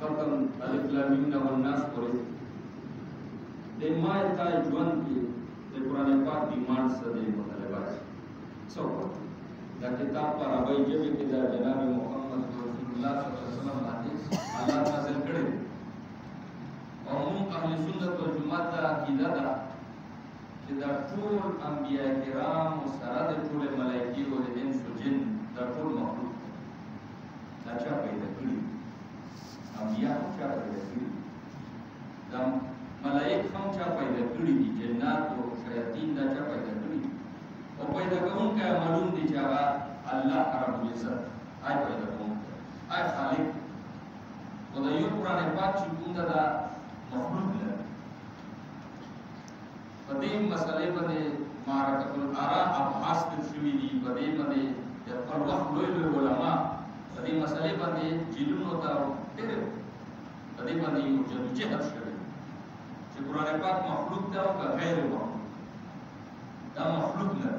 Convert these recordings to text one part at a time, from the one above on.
ختم الف لام میم والناس پورې د مای تای ژوند کې د قرآن پاک ډیمانډ سره د مطالبات څو دا کتاب پر عربی ژبه کې د جناب محمد رسول الله صلی الله علیه وسلم باندې الله نازل کړی او موږ اهل سنت والجماعت د عقیده ده چې دا ټول انبیاء کرام او سره د ټول ملائکې او د انس او جن دا ټول مخلوق دا چا پیدا کړی انبیاء هم چا پیدا کړي دا ملائک هم چا پیدا کړي دي جنات او شیاطین دا چا پیدا کړي او پیدا کوونکی معلوم دي چې هغه الله رب العزت آی پیدا کوونکی آی خالق او د یو قرآن پاک چې کوم دا مخلوق دی په دې مسلې باندې معرکۃ الاراء ابحاث شوي دي په دې باندې د خپل وخت لوی علما په دې مسلې باندې جیلونو ته ډېر په دې باندې یو جدوجہد شوی چې قرآن پاک مخلوق دی او غیر مخلوق دا مخلوق نه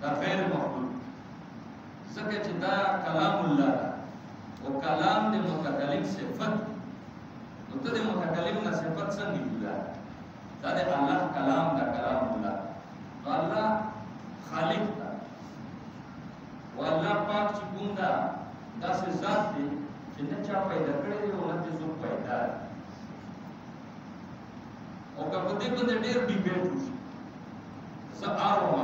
دا غیر مخلوق ځکه چې دا کلام الله او کلام د متکلم صفت نو ته د متکلم نه صفت څنګه جوړه دا د الله کلام دا کلام الله نو الله خالق دا او الله پاک چې کوم دا داسې ذات دی چې نه چا پیدا کړی دی او نه دې څوک پیدا او که په دې باندې ډېر ډیبیټ وشي زه اړوم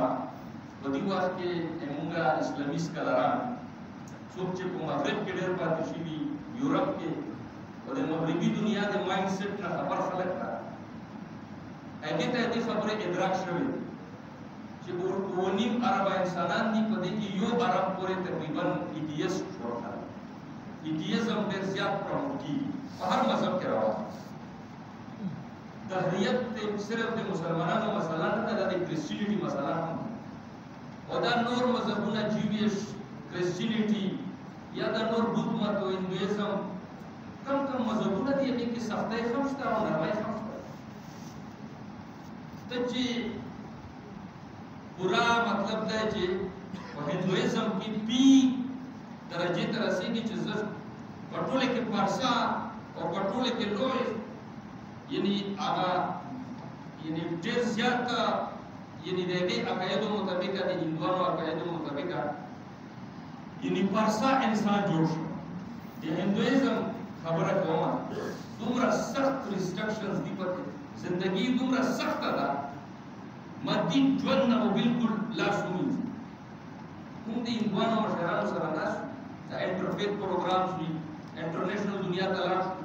په دې وخت کې موږ اسلامي سکالران څوک چې په مغرب کې ډېر پاتې شوي یورپ کې او د مغربي دنیا د مایند سیټ نه خبر خلک ده هغې ته دې خبرې ادراک شوې چې 2.5 اربه انسانان دي په دې کې 1 ارب پورې تقریبا ایتیست جوړ کړل ایتیزم ډېر زیات پروموټ کېږي په هر مذهب کې روان تحریت صرف د مسلمانانو مسله نه ده د کرسچینټي مسله هم او دا نور مذهبونه جیویش کرسچینټي یا دا نور بودھ مت او هندویزم کم مذهبونه دي هغې کې سختۍ هم شته او نرمۍ هم شته ته چې پورا مطلب دا چې په هندویزم کې پی درجې ته رسېږي چې زه په ټوله کې پارسا او په ټوله کې لوی یعنی هغه یعنی ډېر زیات یعنی د هغې عقایدو مطابقه د هندوانو عقایدو مطابقه یعنی پارسا انسان جوړ شو د هندویزم خبره کومه دومره سخت ریسټرکشنز دي پکې زندګي دومره سخته ده مادي ژوند نه بالکل لاس ونیسي موږ د هندوانو مشرانو سره ناست دا انټرفیت پروګرامز وي انټرنیشنل دنیا ته لاړ شو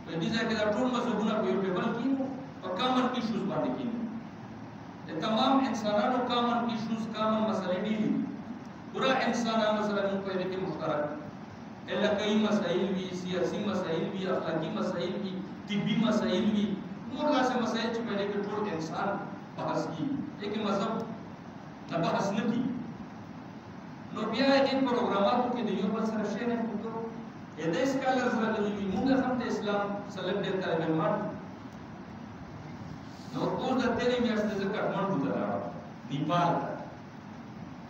په دې ځای کې دا ټول مذهبونه په یو ټیبل کېنو په کامن ایشوز باندې کېنو د تمام انسانانو کامن ایشوز کامن مسلې دي پورا انسانانو سره موږ په دې کې مشترک علاقائی مسائل وي سیاسي مسائل وي اخلاقي مسائل وي طبي مسائل وي نور داسې مسایل چې په دې کې ټول انسان بحث کېږي دې کې مذهب نه بحث نه کېږي نو بیا دې پروګراماتو کې د یو بل سره شی نه کوو دا سکالرز راغلي وي موږ هم د اسلام سلب ډېر طالب علمان نو اوس د تېرې میاشتې زه کاټمانډو ته لاړم نیپال ته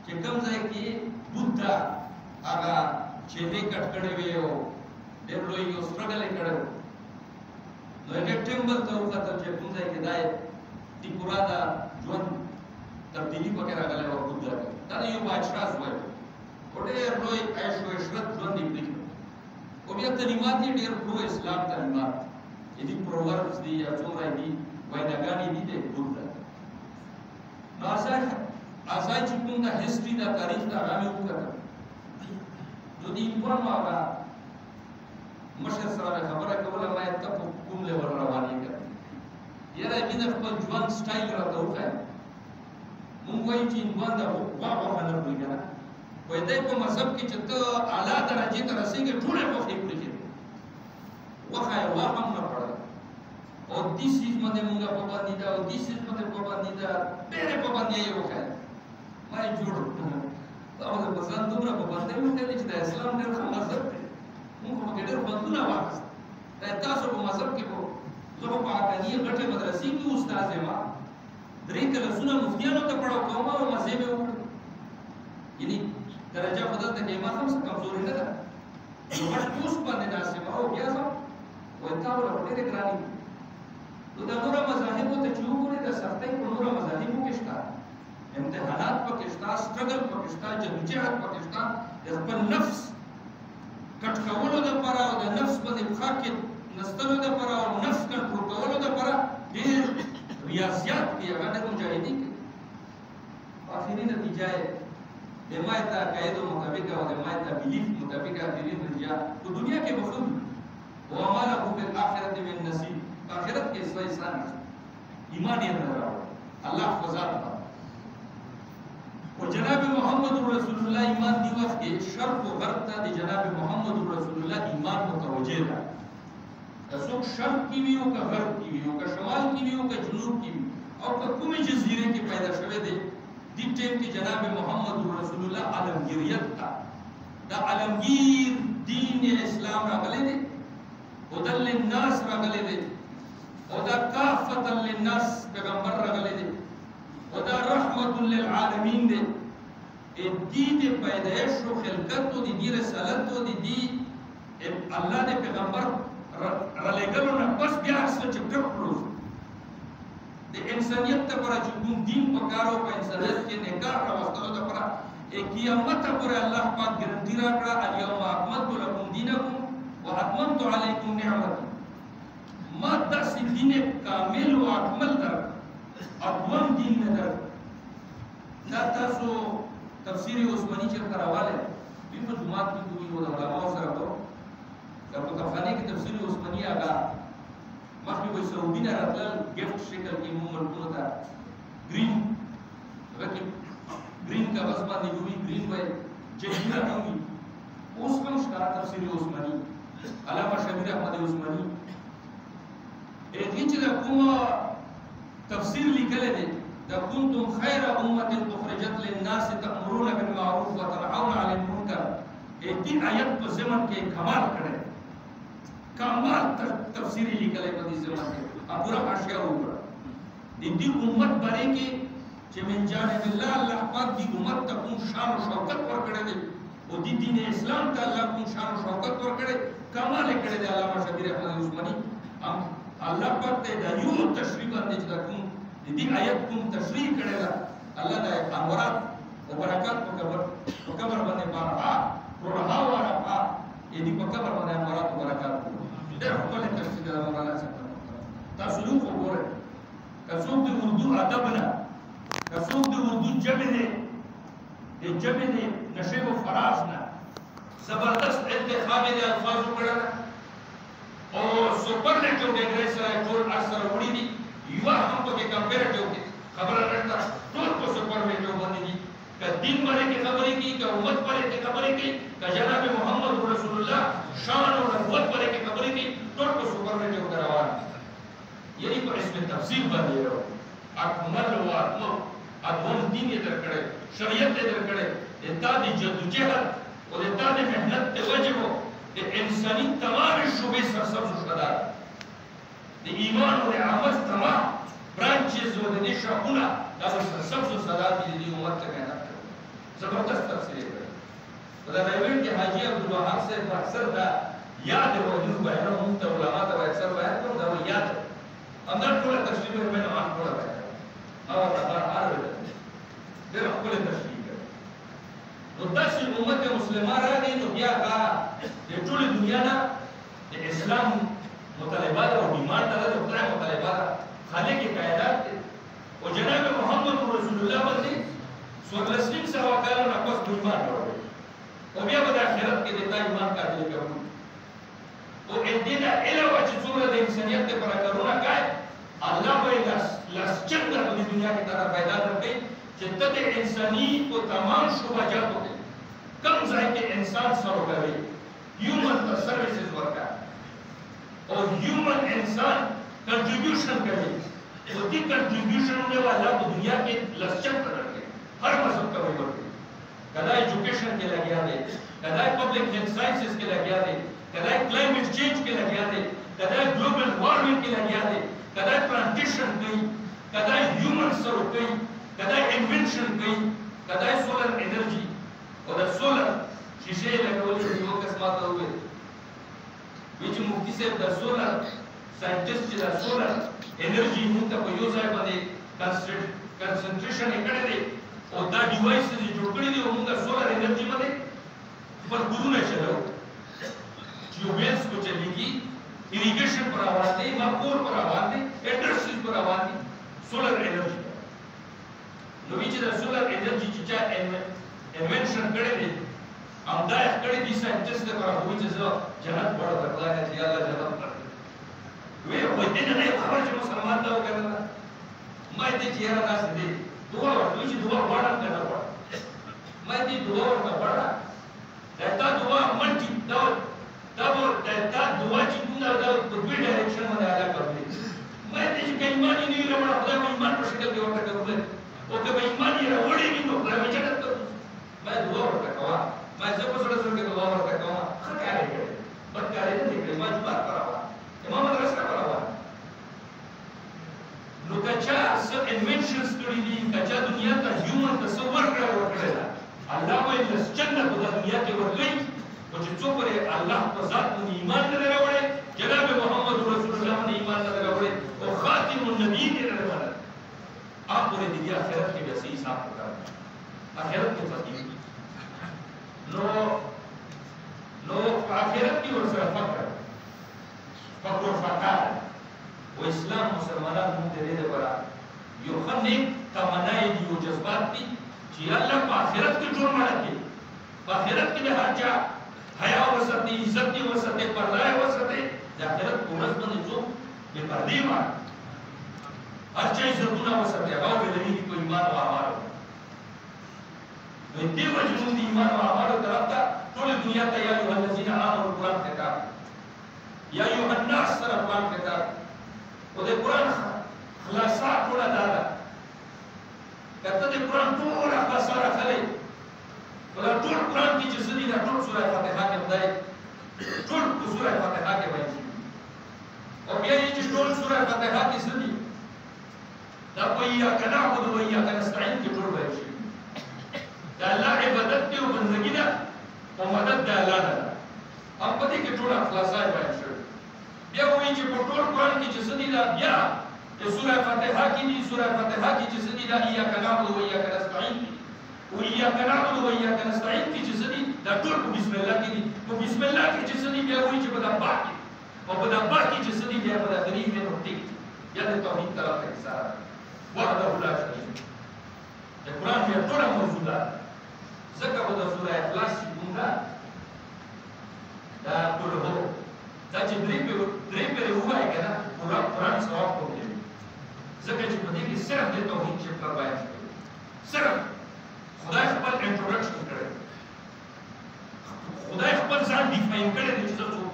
چې کوم ځای کې بودا هغه چهرې کټ کړې وې او ډېر لوی یو سټرګل یې کړی و نو هغې ټیمبل ته وکتل چې کوم ځای کې دا د پورا د ژوند تبدیلي پکې راغلی وه بودا کې دا د یو بادشاه زوی و او ډېر لوی عیش و عشرت ژوند یې پرېښود او بیا تعلیمات یې ډېر پرو اسلام تعلیمات یعنې پرووربز دي یا څومره دي ویناګانې دي د بودا نو ازای چې کوم د هسټري د تاریخ د هغه مې وکتل نو د هندوانو هغه مشر سره خبره کوله ما یې ته په کوم لیول روان یې کړې یاره مې د خپل ژوند سټایل راته وښایه مونږ وایو چې هندوان د غوښه نه خوري که نه وایي دی په مذهب کې چې ته اعلی درجې ته رسېږې ټولې غوښې خوري چې غوښه یې وا هم نه خوړله او دې سیز باندې مونږ پابندي ده او دې سیز باندې پابندي ده ډېرې پابندۍ یې وښایه ما یې جوړ او د ځان دومره پابندۍ وښایلې چې د اسلام ډېر ښه مذهب دی مونږ خو پکې ډېر خوندونه واخیست دا تاسو په مذهب کې خو زه خو په حقانیه غټې مدرسې کې استاد یم 3 کلاسونه مفتیانو ته پړاو کوم او مزې مې وکړې یعنې درجه خو دلته کې ما هم څه کمزوري نه ده یو غټ اوس باندې ناسمه او بیا زه وایي تا ولا ډېرې ګرانې دي. نو د نورو مذاهبو ته چې وګورې د سختۍ په نورو مذاهبو کې شته، امتحانات پکې شته، سټرګل پکې شته، جدوجهد پکې شته، د خپل نفس کټ کولو دپاره او د نفس باندې پښه کې نستلو دپاره او نفس کنټرول کولو دپاره ډېر ریاضیات کوي، هغه ډېر مجاهدین کوي. آخري نتیجه یې د مایته عقایدو مطابق او د مایته بلیف مطابق آخري نتیجه په دنیا کې به ښه وي. وما له فی الآخرة من نصیب، په آخرت کې اصلاح انسان نشته، ایمان یې نه راوړي الله خو ذات ته. و جناب محمد رسول الله ایمان دی وخت کې شرق و غرب ته د جناب محمد رسول الله ایمان متوجه ده. که څوک شرق کې وي او که غرب کې وي او که شمال کې وي او که جنوب کې وي او که کومې جزیرې کې پیدا شوی دی، دې ټیم کې جناب محمد رسول الله عالمگیریت ته د عالمگیر دین اسلام راغلی دی، هدى للناس راغلی دی، او دا کافة للناس پیغمبر راغلی دی، او دا رحمت للعالمین دی. دی د پیدایش و خلقت و دی رسالت و دی الله د پیغمبر رالېږلو نه بس بیا هر څه چې ټپ کړو د انسانیت لپاره چې کوم دین پکار او په انسانیت کې نکاح راوستلو لپاره قیامت پورې الله پاک ګارنټي راکړه الیوم اکملت لکم دینکم واتممت علیکم نعمتي. ما داسې دین کامل او اکمل درکړ او دویم دین مې درکړ. دا تاسو تفسیر عثماني چېرته راوالی دوی په جومات کې کوي او د علماو سره به د کتابخانې کې تفسیر عثماني هغه مخکې وایي سعودي نه راتلل ګفټ شکل کې مو ملکونو ته ګرین هغه کې ګرین کاغذ باندې وي ګرین وایي جهیره هم وي. اوس هم شته تفسیر عثماني علامه شبیر احمد عثماني هغې چې د کومه تفسیر لیکلی دی د کنتم خیر امة اخرجت للناس تأمرون بالمعروف وتنهون عن المنکر، دې آیت په ضمن کې کمال کړی، کمال تفسیری لیکلی په دې ضمن کې پوره حاشیه وکړه. د دې امت باره کې چې من جانب الله الله پاک دې امت ته کوم شان او شوکت ورکړی دی او دې دین اسلام ته الله کوم شان او شوکت ورکړی، کمال یې کړی دی علامه شبیر احمد عثماني. الله پاک ته د یو تشریح باندې چې کوم د دې آیت کوم تشریح کړی ده، الله د انوارات او برکات په قبر باندې بارها پرها ورها دې په قبر باندې انوارات او برکات ډېر ښکلی تشریح ده مولانا صاحب. تاسو نو وګورئ که څوک د اردو ادب نه، که څوک د اردو ژبې دی د ژبې د نشیب و فراز نه زبردست انتخاب یې د الفاظو کړی ده او سپرلیټیو ډیګرۍ سره یې ټول هر سره وړي دي، یوه هم پکې کمپیریټیو کې خبره نشته، ټول په سپرلیټیو باندې دي. که دین باندې کې خبرې کوي، که امت باندې کې خبرې کوي، که جناب محمد رسول الله شان او نبوت باندې کې خبرې کوي، ټول په سپرلیټیو کې روان دي. یعنی په اسم تفصیل باندې یې اکمل و ادوم دین یې درکړی، شریعت یې درکړی، د تا د جدوجهد او د تا د محنت د وجې د انسانی تمام شعبې سرسبز شده، د ایمان او د عمل تمام برانچز او د دې شاخونه دا به سرسبز شده دي. د دې امت ته محنت کوي، زبردست تفسیر یې کړی. په دا رایویډ کې حاجي عبدالوهاب صاحب اکثر دا یاد موجود بیانو موږ ته علما ته اکثر بیان کوم دا یاد همدا ټوله تشریح یې مې نه ټوله بیان او دا هر ډېر ښکلی تشریح کړی. نو داسې امت مسلمه راغی نو بیا هغه د ټولې دنیا نه د اسلام مطالبه ده او ډیمانډ ده، د خدای مطالبه ده، خالق کائنات دی او جناب محمد رسول الله باندې 1400 کاله نه پس ایمان راوړی او بیا به د آخرت کې د تا ایمان قابل کوي او دې نه علاوه چې څومره د انسانیت لپاره کارونه کوي الله به یې لاس چنده په دې دنیا کې تا پیدا درکوي چې ته د انساني په تمام شعبجاتو کې کم ځای کې انسان سره کوي، هیومن ته سروسز ورکوي او هیومن انسان کنټریبیوشن کوي او دې کنټریبیوشن نه الله په دنیا کې لاس چنده درکوي، هر مذهب ته وایي ورکوي. کله ایجوکیشن کې لګیا دی، کله پبلک هیلث ساینسز کې لګیا دی، کله کلایمیټ چینج کې لګیا دی، کله ګلوبل وارمنګ کې لګیا دی، کله پلانټیشن کوي، کله هیومن سره کوي، کله انوینشن کوي، کله سولر انرژي او د سولر شیشې لګولې دي یو کس ماته وویل وایي چې مفتي صاحب دا سولر ساینټسټ چې دا سولر انرژي موږ ته په یو ځای باندې کنسنټریشن یې کړی دی او دا ډیوایس یې جوړ کړی دی او موږ سولر انرژي باندې خپل کورونه چلوو ټیوبویلز کو چلیږي इरिगेशन पर आवाज दे मापोर पर आवाज दे इंडस्ट्रीज पर आवाज दे सोलर एनर्जी नो विच द सोलर एनर्जी चिचा इन्वेंशन करे दे आमदा करे दि साइंटिस्ट का हो विच जो जन्नत बड़ा बदला है जी अल्लाह जन्नत कर वे होते नहीं खबर जो मुसलमान दा करना मैं ते चेहरा ना से दे दुआ विच दुआ बड़ा करना पड़ा मैं दी दुआ का बड़ा रहता दुआ मल्टी तब रहता दुआ चिंता दा दुबई डायरेक्शन में आया कर दे मैं ते के ईमान ही नहीं रहा खुदा को ईमान पर शक्ल देवता कर दे ओ के ईमान ही रवड़ी भी तो खुदा में जन्नत कर मैं दुआ करता कवा मैं जब सोड़ा सोड़ के दुआ करता कवा क्या है बट क्या है देख ईमान बात करावा इमाम मदरसा करावा नो कच्चा सब इन्वेंशंस करी दी कच्चा दुनिया का ह्यूमन तस्वर करा वकड़ेला अल्लाह को इस जन्नत को दुनिया के वरगई और जो पर अल्लाह को ज़ात में ईमान न लगावड़े जनाब मोहम्मद रसूलुल्लाह ने ईमान न लगावड़े और खातिमुन नबी ने लगावड़े आप पूरे दुनिया आखिरत के वैसे ही साफ कर आखिरत के फकीर नो आखिरत की ओर से फक्र फकार वो इस्लाम मुसलमाना मुझे दे बड़ा यो खन्ने तमन्नाएं दी वो जज्बात थी कि अल्लाह को आखिरत की जोड़ मारा के आखिरत के लिए हर जा हया वसती इज्जत की वसते पर्दाए वसते आखिरत को रस बने जो बेपर्दे मार हर चीज इज्जतुना वसते गांव में नहीं कोई ईमान व अमाल तो इतने वजूद ईमान व अमाल तरफता पूरी दुनिया का या अय्युहल्लज़ीना आमनु कुरान कहता या अय्युहन्नास तरफ कुरान कहता वो दे कुरान खुलासा थोड़ा दादा कहता दे कुरान थोड़ा खुलासा रखले ولا طول قرآن کی جسدی دا طول سورہ فاتحہ کے بدائے طول سورہ فاتحہ کے بائنسی اور یہ جی طول سورہ فاتحہ کی جسدی دا کوئی یا کنا خود و یا کنستعین کی طول بائنسی دا اللہ عبادت کے و بندگی دا و مدد دا اللہ دا اب پتی کے طول اخلاصہ بائنسی بیا ہوئی جی طول قرآن کی جسدی دا بیا سورہ فاتحہ کی دی سورہ فاتحہ کی جسدی دا یا کنا خود و یا کنستعین کی وإياك نعبد وإياك نستعين کی جسدی دا ټول په بسم الله کې دي په بسم الله کې جسدی بیا وایي چې په دا باقي او په دا باقي جسدی بیا په دا غریب نه پټي یا د توحید طرف ته اشاره وحده لا شریک د قرآن بیا ټول موجوده ځکه په د سوره اخلاص چې موږ دا ټول هو دا چې درې په وایي کنه قرآن ثواب کوي ځکه چې په دې کې صرف د توحید چې پر بیان شوی صرف خدای خپل انټروډکشن کړی خدای خپل ځان ډیفاین کړی دی چې څه څوک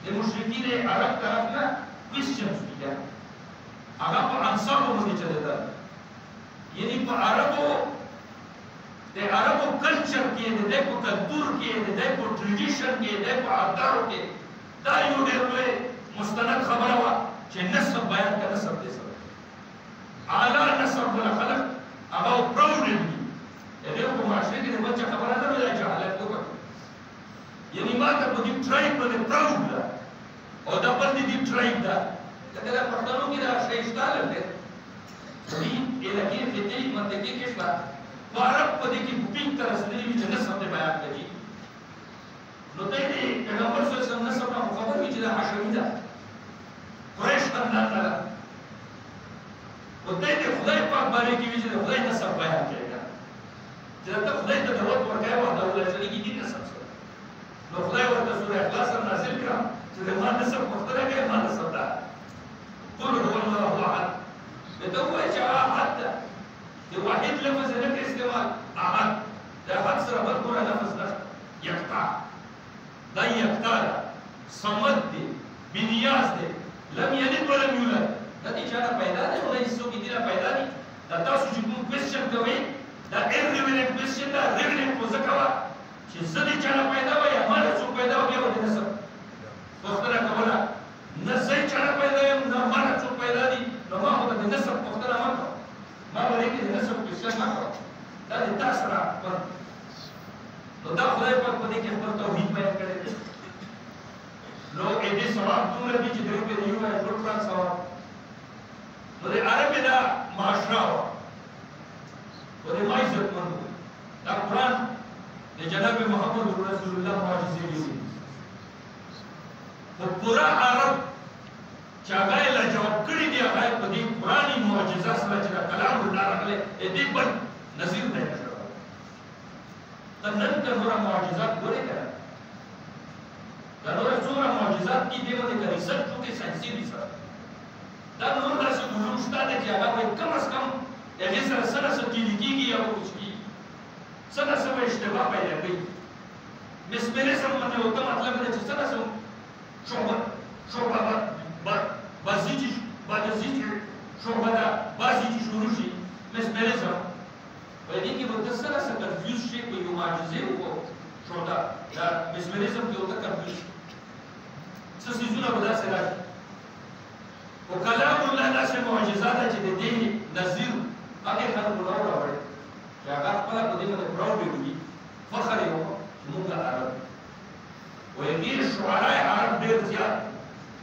د مشرکین عرب طرف نه کوېسچنز دي هغه په انصابو باندې چلېدل یعنی په عربو د عربو کلچر کې د دې په کلتور کې د دې په ټریډیشن کې د دې په عادتو کې دا یو ډېر لوی مستند خبره وه چې نسب بیان که نسب دی سره اعلی نسب ولا خلق هغه پراود دي دغه په معاشره کې د بچا خبره نه ویل چې حالت وکړي یعنی ما ته په دې ټرایب باندې پراود ده او دا بل دې ټرایب ده دا پښتنو کې دا شی شته لري دې الهي فطري منطقي کې شته عرب په دې کې بوتین تر رسېدلی چې نسب ته بیان کړي نو ته دې پیغمبر صلی الله علیه وسلم نسب نه خبر وي چې دا هاشمي ده قریش خاندان ده او دې خدای پاک باندې کې چې خدای نسب بیان کړي چې دا خدای ته دعوت ورکړي او دا ولې چې دې نسب سره نو خدای ورته سورہ اخلاص نازل کړه چې ما نسب مختلف کې ما نسب ده قل هو الله احد دا هو چې احد ده د واحد لفظ نه کې استعمال احد دا احد سره بل لفظ ده یکتا دا یکتا صمد دی بنیاز دی لم یلد ولم یولد دا دې چا پیدا دی خدای څوک دې پیدا دی دا تاسو چې کوم کوېسچن کوئ دا ایرلیونټ کوېسچن دا ریلیونټ کو ځکه چې زه دې چا پیدا وای ما له څوک پیدا و بیا ودې نسب پوښتنه کوله نه زه چا پیدا یم نه ما له څوک پیدا دي نو ما خو د نسب پوښتنه ما کوله ما ولې کې د نسب کوېسچن ما کوله دا دې تاسو را نو دا دې ثواب دومره دي چې درې پرې یو وایي ټول قرآن ثواب نو د عربې دا معاشره وه و د ما عزتمند و دا قرآن د جناب محمد رسول الله معجزې دي خو پوره عرب چې هغه یې لا جواب کړي دي هغه یې په دې قرآني معجزه سره چې دا کلام الله راغلی دې بل نظیر دی نه شو ته نن که نوره معجزات ګورې که نه دا نوره څومره معجزات دي دې باندې که ریسرچ وکړې ساینسي ریسرچ دا نور داسې علوم شته دی چې هغه باید کم از کم هغې سره څه نه څه تیلي کېږي یا وچ کېږي څه نه څه به اشتباه پیدا کوي مسمریزم باندې ورته مطلب دی چې څه نه څه شعبه بازی چې شعبه ده بازی چې شروع شي مسمریزم په دې کې به ته څه نه څه کنفیوز شي په یو معجزې وکړو شعبه دا مسمریزم کې ورته کنفیوز شي څه څیزونه به داسې راشي خو کلام الله داسې معجزه ده چې د دې نظیر هغې خلکو نه وراوړی چې هغه خپله په دې باندې پراوډ وي فخر یې وکړو چې موږ عرب وایي ډېر شعرای عرب ډېر زیات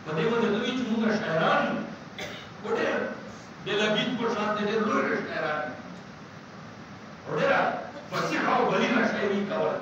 په دې باندې دوی چې موږ شاعران یو خو ډېر د لبید په شان دي ډېر لوی شاعران او ډېره فصیحه او بلیغه شاعري کوله